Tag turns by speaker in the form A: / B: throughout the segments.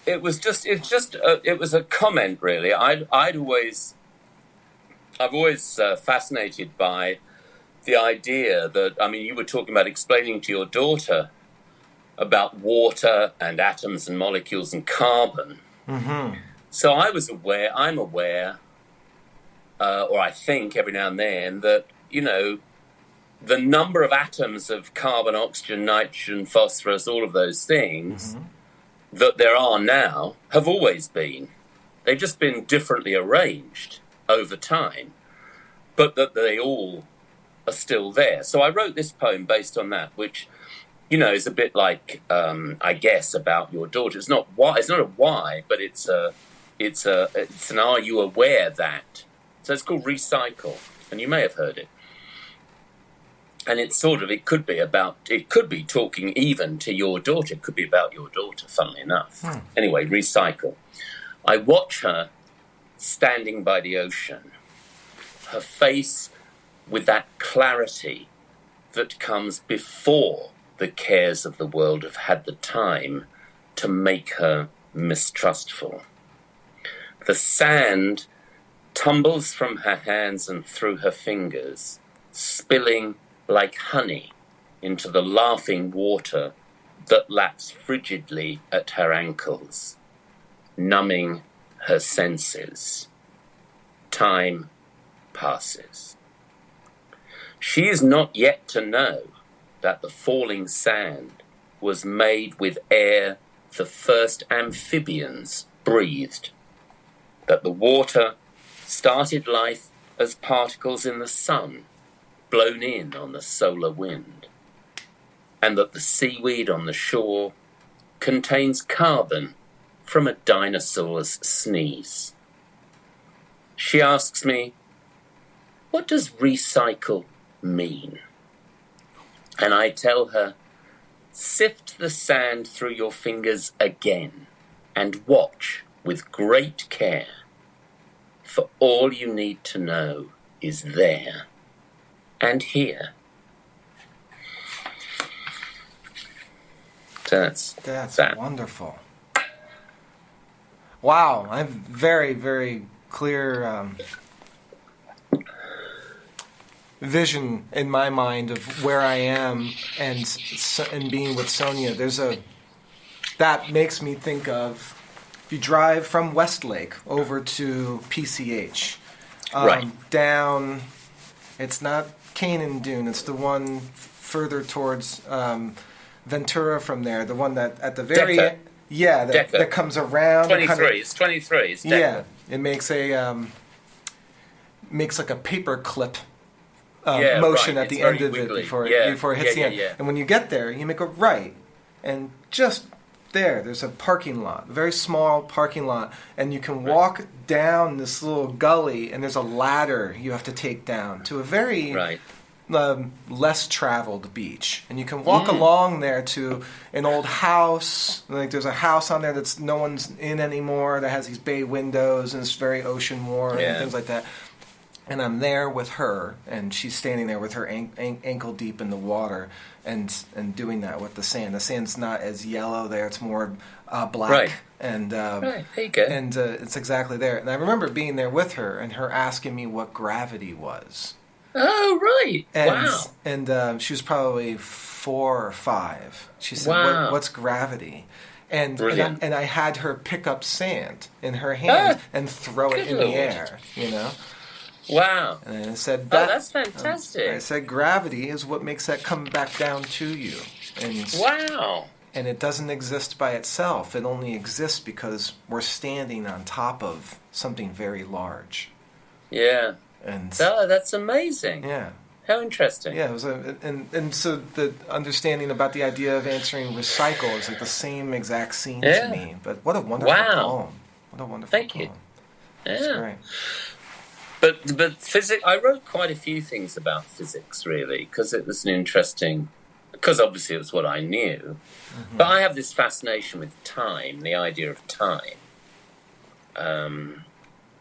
A: it was just it was a comment, really. I've always fascinated by the idea that, I mean, you were talking about explaining to your daughter about water and atoms and molecules and carbon.
B: Mm-hmm.
A: So I'm aware, or I think every now and then, that, the number of atoms of carbon, oxygen, nitrogen, phosphorus, all of those things that there are now have always been. They've just been differently arranged over time, but that they all are still there. So I wrote this poem based on that, which, is a bit like, I guess, about your daughter. It's not a why, but it's an are you aware that? So it's called Recycle, and you may have heard it. And it could be talking even to your daughter. It could be about your daughter, funnily enough. Anyway, Recycle. I watch her standing by the ocean, her face with that clarity that comes before the cares of the world have had the time to make her mistrustful. The sand tumbles from her hands and through her fingers, spilling like honey into the laughing water that laps frigidly at her ankles, numbing her senses. Time passes. She is not yet to know that the falling sand was made with air the first amphibians breathed, that the water started life as particles in the sun, blown in on the solar wind, and that the seaweed on the shore contains carbon from a dinosaur's sneeze. She asks me, what does recycle mean? And I tell her, sift the sand through your fingers again and watch with great care, for all you need to know is there and here. So that's that.
B: Wonderful. Wow, I have very, very clear vision in my mind of where I am and being with Sonia. That makes me think of, if you drive from Westlake over to PCH,
A: Right.
B: down, it's not Canaan Dune, it's the one further towards Ventura from there, the one that at the very
A: Decker.
B: Yeah, that comes around.
A: 23. It's 23. It's Decker.
B: Yeah, it makes like a paper clip motion at
A: It's
B: the
A: very
B: end of
A: wiggly.
B: it before it hits the end.
A: Yeah.
B: And when you get there, you make a right, and just there's a parking lot, a very small parking lot, and you can walk down this little gully, and there's a ladder you have to take down to a very less traveled beach, and you can walk along there to an old house. Like there's a house on there that's no one's in anymore, that has these bay windows and it's very ocean worn and things like that. And I'm there with her, and she's standing there with her ankle deep in the water, and doing that with the sand. The sand's not as yellow there; it's more black.
A: Right.
B: And
A: There you go.
B: And it's exactly there. And I remember being there with her, and her asking me what gravity was.
A: Oh, right.
B: And,
A: Wow.
B: And she was probably 4 or 5. She said,
A: Wow.
B: What's gravity? And
A: Brilliant.
B: I had her pick up sand in her hand and throw it in the
A: Lord.
B: air,
A: Wow.
B: And I said,
A: That's fantastic.
B: I said, gravity is what makes that come back down to you. And
A: Wow.
B: And it doesn't exist by itself. It only exists because we're standing on top of something very large.
A: Yeah.
B: And
A: that's amazing.
B: yeah.
A: How interesting.
B: Yeah, it was and so the understanding about the idea of answering recycle is like the same exact scene to me. But what a wonderful poem! What a wonderful
A: Thank you.
B: poem.
A: Yeah.
B: That's great.
A: But physics, I wrote quite a few things about physics, really, because it was because obviously it was what I knew. Mm-hmm. But I have this fascination with time. The idea of time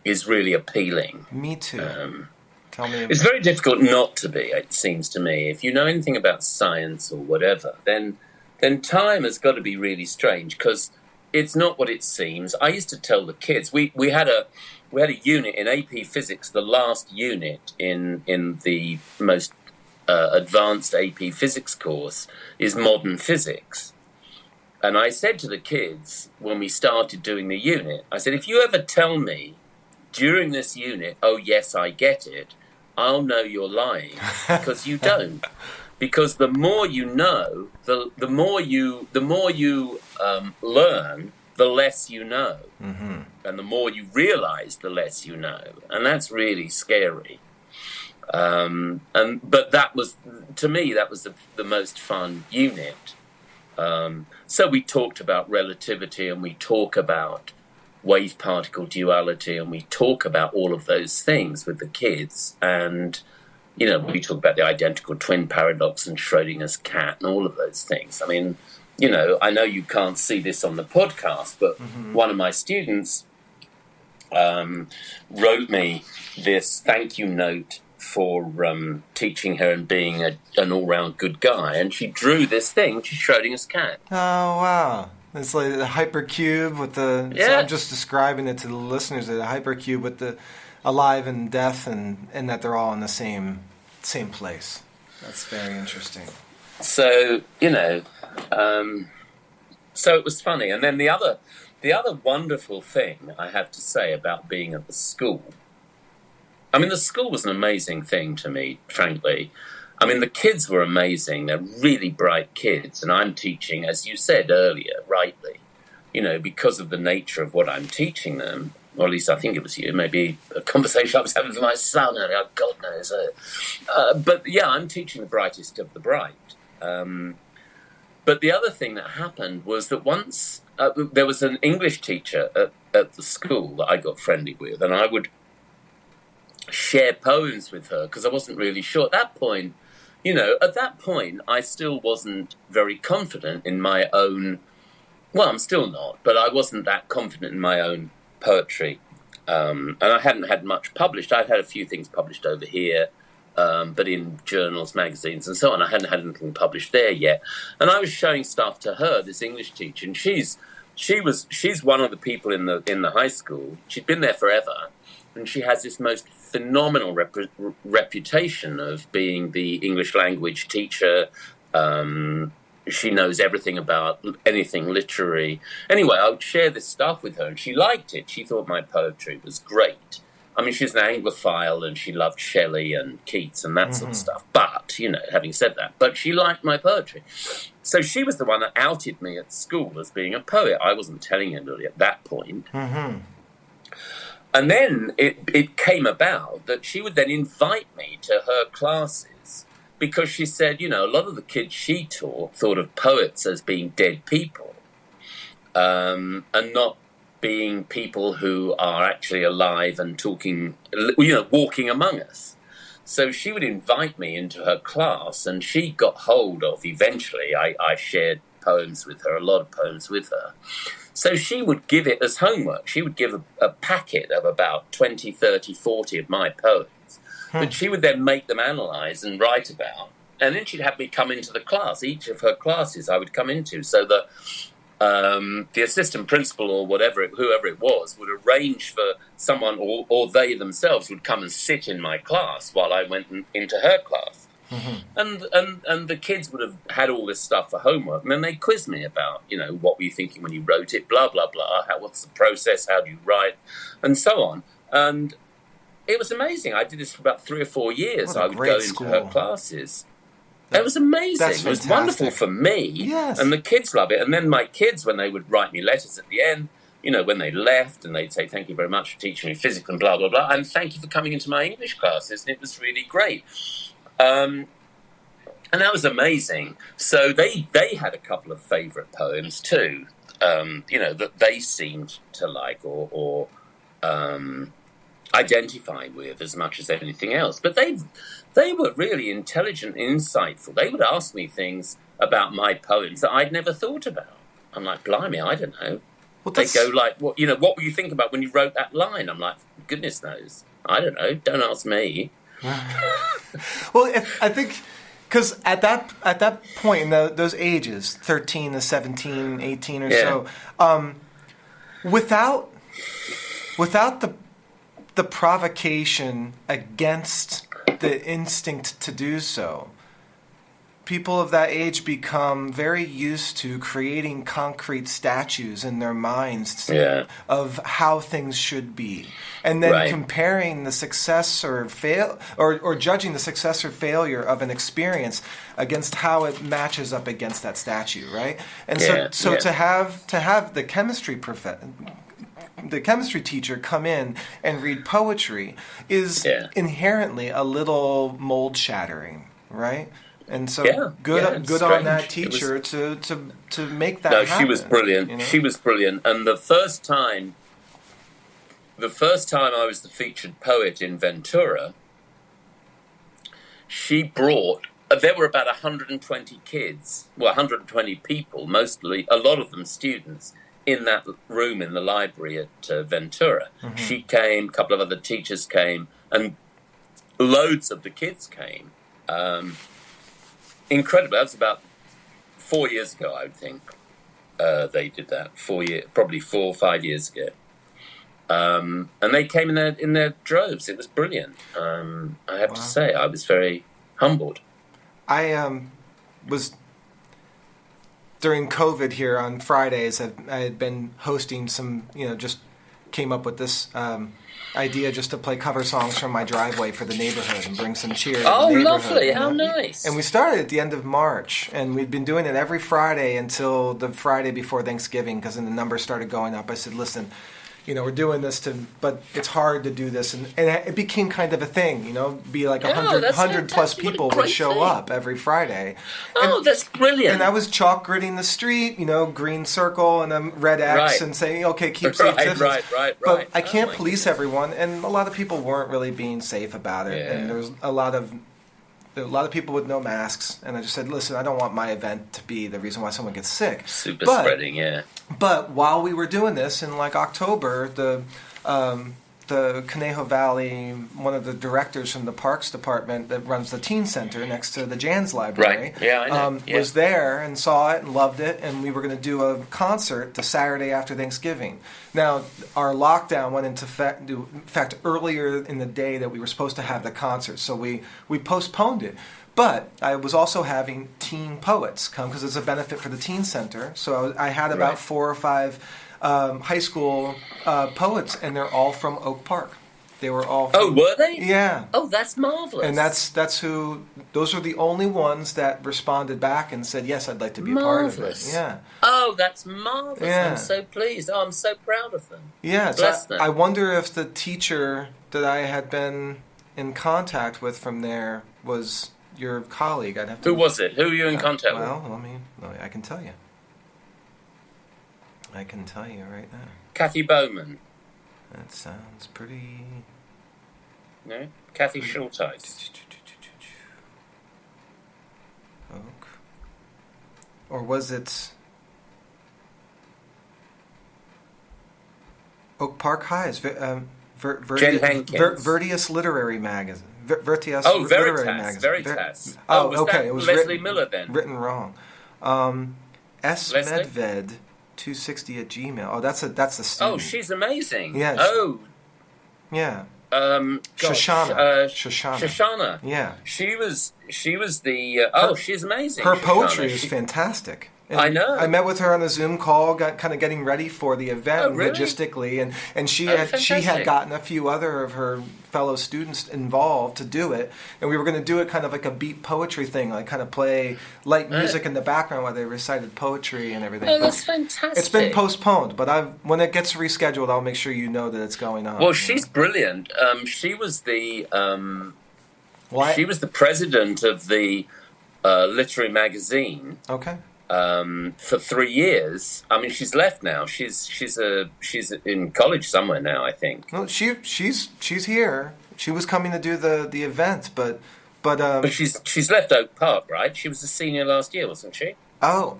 A: is really appealing.
B: Me too. Tell me.
A: It's very difficult not to be, it seems to me. If you know anything about science or whatever, then time has got to be really strange, because it's not what it seems. I used to tell the kids, we had a unit in AP Physics. The last unit in the most advanced AP Physics course is modern physics. And I said to the kids when we started doing the unit, I said, if you ever tell me during this unit, oh yes, I get it, I'll know you're lying, because you don't. Because the more you know, the more you learn, the less you know, and the more you realize, the less you know, and that's really scary. But that was, to me, that was the most fun unit. So we talked about relativity, and we talk about wave-particle duality, and we talk about all of those things with the kids, and we talk about the identical twin paradox and Schrodinger's cat and all of those things. I mean, I know you can't see this on the podcast, but one of my students wrote me this thank you note for teaching her and being an all-round good guy, and she drew this thing, which is Schrodinger's cat.
B: Oh, wow. It's like the hypercube with the... Yeah. So I'm just describing it to the listeners, the hypercube with the alive and death, and that they're all in the same place. That's very interesting.
A: So, so it was funny. And then the other wonderful thing I have to say about being at the school, I mean, the school was an amazing thing to me, frankly. I mean, the kids were amazing. They're really bright kids. And I'm teaching, as you said earlier, rightly, because of the nature of what I'm teaching them, or at least I think it was you, maybe a conversation I was having with my son earlier, God knows. But yeah, I'm teaching the brightest of the bright. But the other thing that happened was that once there was an English teacher at the school that I got friendly with, and I would share poems with her because I wasn't really sure. At that point, I still wasn't very confident in my own, well, I'm still not, but I wasn't that confident in my own poetry. And I hadn't had much published. I'd had a few things published over here, but in journals, magazines, and so on. I hadn't had anything published there yet. And I was showing stuff to her, this English teacher, and she's one of the people in the high school. She'd been there forever, and she has this most phenomenal reputation of being the English language teacher. She knows everything about anything literary. Anyway, I would share this stuff with her, and she liked it. She thought my poetry was great. I mean, she's an Anglophile, and she loved Shelley and Keats and that sort of stuff. But, having said that, but she liked my poetry. So she was the one that outed me at school as being a poet. I wasn't telling anybody at that point. And then it came about that she would then invite me to her classes because she said, a lot of the kids she taught thought of poets as being dead people and not being people who are actually alive and talking, walking among us. So she would invite me into her class, and she got hold of, eventually, I shared poems with her, a lot of poems with her. So she would give it as homework. She would give a packet of about 20, 30, 40 of my poems, but she would then make them analyse and write about. And then she'd have me come into the class. Each of her classes I would come into. So the assistant principal or whoever it was, would arrange for someone, or they themselves would come and sit in my class while I went into her class. And the kids would have had all this stuff for homework, and then they quiz me about, what were you thinking when you wrote it, blah, blah, blah, what's the process, how do you write, and so on. And it was amazing. I did this for about 3 or 4 years. I would go into her classes. It was amazing. It was wonderful for me. Yes. And the kids love it. And then my kids, when they would write me letters at the end, when they left, and they'd say, thank you very much for teaching me physics and blah, blah, blah, and thank you for coming into my English classes, and it was really great. And that was amazing. So they had a couple of favourite poems too, that they seemed to like or identify with as much as anything else. But they were really intelligent, insightful. They would ask me things about my poems that I'd never thought about. I'm like, blimey, I don't know. Well, they go like, what were you thinking about when you wrote that line? I'm like, goodness knows. I don't know. Don't ask me.
B: Well, I think Because at that point in those ages, 13 to 17, 18 or so, without the provocation against the instinct to do so, people of that age become very used to creating concrete statues in their minds of how things should be, and then comparing the success or or judging the success or failure of an experience against how it matches up against that statue, right? And so to have the chemistry teacher come in and read poetry is inherently a little mold shattering, right? And so good on that teacher to make that happen.
A: She was brilliant. You know? She was brilliant. And the first time I was the featured poet in Ventura, she brought, there were about 120 kids, 120 people, mostly, a lot of them students, in that room in the library at Ventura. Mm-hmm. She came, a couple of other teachers came, and loads of the kids came. Incredible. That was about 4 years ago, I would think. They did that. Probably 4 or 5 years ago. And they came in their droves. It was brilliant. I have to say, I was very humbled.
B: I was during COVID here on Fridays. I had been hosting some, just came up with this idea just to play cover songs from my driveway for the neighborhood and bring some cheer to the neighborhood.
A: Lovely. How nice.
B: And we started at the end of March, and we'd been doing it every Friday until the Friday before Thanksgiving, because then the numbers started going up. I said, listen, we're doing this but it's hard to do this. And it became kind of a thing, be like 100 plus people would show up every Friday.
A: That's brilliant.
B: And I was chalk gridding the street, green circle and then red X and saying, okay, keep safe distance.
A: Right.
B: But I can't police everyone, and a lot of people weren't really being safe about it. Yeah. And there was a lot of people with no masks, and I just said, listen, I don't want my event to be the reason why someone gets sick.
A: Super spreading,
B: But while we were doing this in October, the Conejo Valley, one of the directors from the Parks Department that runs the teen center next to the Jan's Library, was there and saw it and loved it, and we were going to do a concert the Saturday after Thanksgiving. Now, our lockdown went into fact earlier in the day that we were supposed to have the concert, so we postponed it. But I was also having teen poets come because it's a benefit for the teen center. So I had about 4 or 5 high school poets, and they're all from Oak Park. They were all from,
A: were they?
B: Yeah.
A: Oh, that's marvelous.
B: And that's who. Those were the only ones that responded back and said, yes, I'd like to be a part of it. Yeah.
A: Oh, that's marvelous. Yeah. I'm so pleased. Oh, I'm so proud of them.
B: Yeah. Bless them. I wonder if the teacher that I had been in contact with from there was your colleague. I'd have to.
A: Who was it? Who were you in contact with?
B: Well, I can tell you. I can tell you right now.
A: Kathy Bowman.
B: That sounds pretty.
A: No, Kathy Schulteis.
B: Oak. Or was it Oak Park High? Is Vertius Literary Magazine. Veritas.
A: Veritas.
B: Okay. It was
A: Leslie Miller then.
B: Written wrong. Medved 260 at Gmail. Oh, that's the student.
A: Oh, she's amazing.
B: Yeah.
A: Oh.
B: Yeah.
A: Shoshana.
B: Yeah.
A: She was the. She's amazing.
B: Her poetry is fantastic. And
A: I know.
B: I met with her on a Zoom call, kind of getting ready for the event logistically, and she had gotten a few other of her fellow students involved to do it, and we were going to do it kind of like a beat poetry thing, like kind of play light music in the background while they recited poetry and everything.
A: Oh, that's fantastic.
B: It's been postponed, but when it gets rescheduled, I'll make sure you know that it's going on.
A: Well, she's brilliant. She was the she was the president of the literary magazine.
B: Okay.
A: For 3 years. I mean, she's left now. She's in college somewhere now, I think.
B: No, she's here. She was coming to do the event, but
A: she's left Oak Park, right? She was a senior last year, wasn't she?
B: Oh.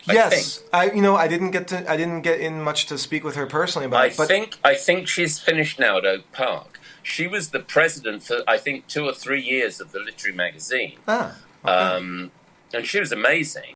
B: Yes, I didn't get in much to speak with her personally about it.
A: I think she's finished now at Oak Park. She was the president for, I think, 2 or 3 years of the literary magazine.
B: Ah, okay.
A: And she was amazing.